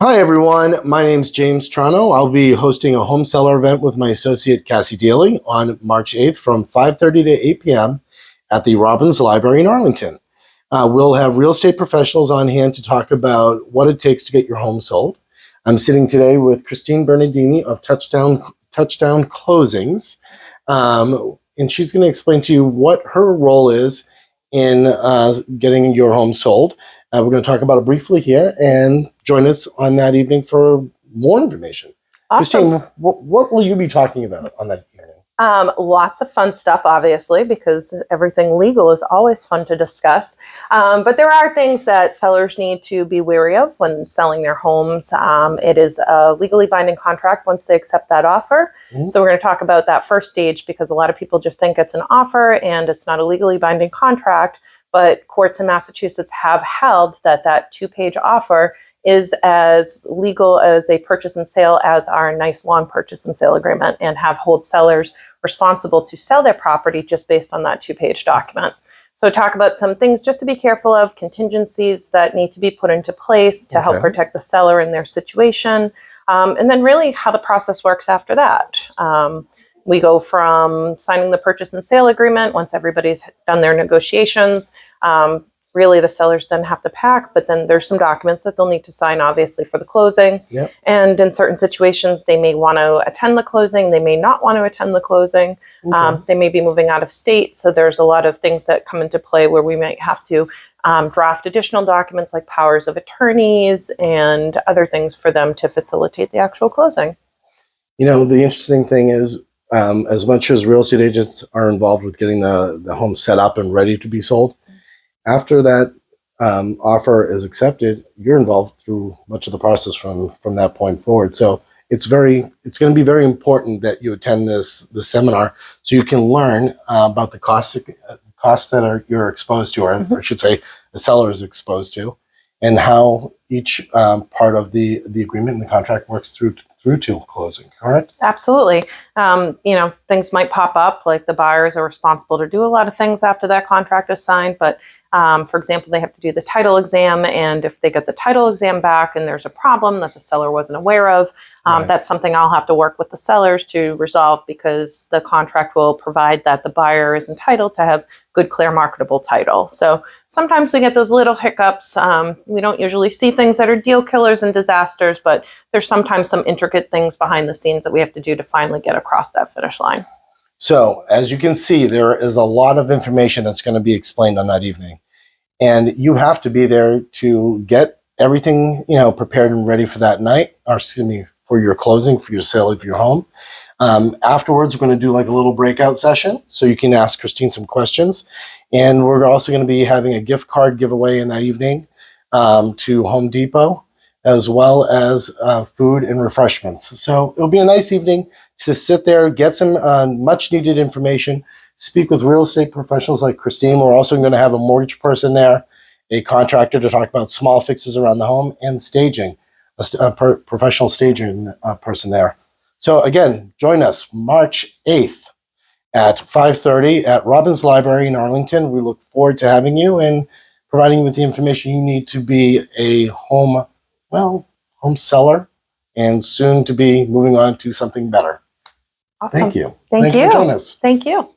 Hi, everyone. My name's James Trano. I'll be hosting a home seller event with my associate Cassie Daly on March 8th from 5:30 to 8 p.m. at the Robbins Library in Arlington. We'll have real estate professionals on hand to talk about what it takes to get your home sold. I'm sitting today with Christine Bernardini of Touchstone Closings, and she's going to explain to you what her role is in getting your home sold. We're going to talk about it briefly here, and join us on that evening for more information. Awesome. Christine, what will you be talking about on that evening? Lots of fun stuff, obviously, because everything legal is always fun to discuss. But there are things that sellers need to be wary of when selling their homes. It is a legally binding contract once they accept that offer. Mm-hmm. So we're going to talk about that first stage, because a lot of people just think it's an offer and it's not a legally binding contract. But courts in Massachusetts have held that that two-page offer is as legal as a purchase and sale as our nice long purchase and sale agreement, and have hold sellers responsible to sell their property just based on that two-page document. So talk about some things just to be careful of, contingencies that need to be put into place to help protect the seller in their situation, and then really how the process works after that. We go from signing the purchase and sale agreement once everybody's done their negotiations. Really, the sellers then have to pack, but then there's some documents that they'll need to sign, obviously, for the closing. Yep. And in certain situations, they may want to attend the closing. They may not want to attend the closing. Okay. They may be moving out of state. So there's a lot of things that come into play where we might have to draft additional documents like powers of attorneys and other things for them to facilitate the actual closing. You know, the interesting thing is, as much as real estate agents are involved with getting the home set up and ready to be sold, after that offer is accepted, you're involved through much of the process from that point forward. So it's going to be very important that you attend this seminar so you can learn about the costs that you're exposed to, or I should say the seller is exposed to, and how each part of the agreement and the contract works through to closing, correct? Absolutely. Things might pop up, like the buyers are responsible to do a lot of things after that contract is signed, but for example, they have to do the title exam, and if they get the title exam back and there's a problem that the seller wasn't aware of, that's something I'll have to work with the sellers to resolve, because the contract will provide that the buyer is entitled to have good, clear, marketable title. So sometimes we get those little hiccups. We don't usually see things that are deal killers and disasters, but there's sometimes some intricate things behind the scenes that we have to do to finally get across that finish line. So as you can see, there is a lot of information that's going to be explained on that evening. And you have to be there to get everything, prepared and ready for that night, or for your closing, for your sale of your home. Afterwards, we're going to do like a little breakout session so you can ask Christine some questions. And we're also going to be having a gift card giveaway in that evening to Home Depot, as well as food and refreshments. So it'll be a nice evening to sit there, get some much needed information, speak with real estate professionals like Christine. We're also going to have a mortgage person there, a contractor to talk about small fixes around the home, and staging, a professional staging person there. So again, join us March 8th at 5:30 at Robbins Library in Arlington. We look forward to having you and providing you with the information you need to be a home seller, and soon to be moving on to something better. Awesome. Thank you. Thank you for joining us. Thank you.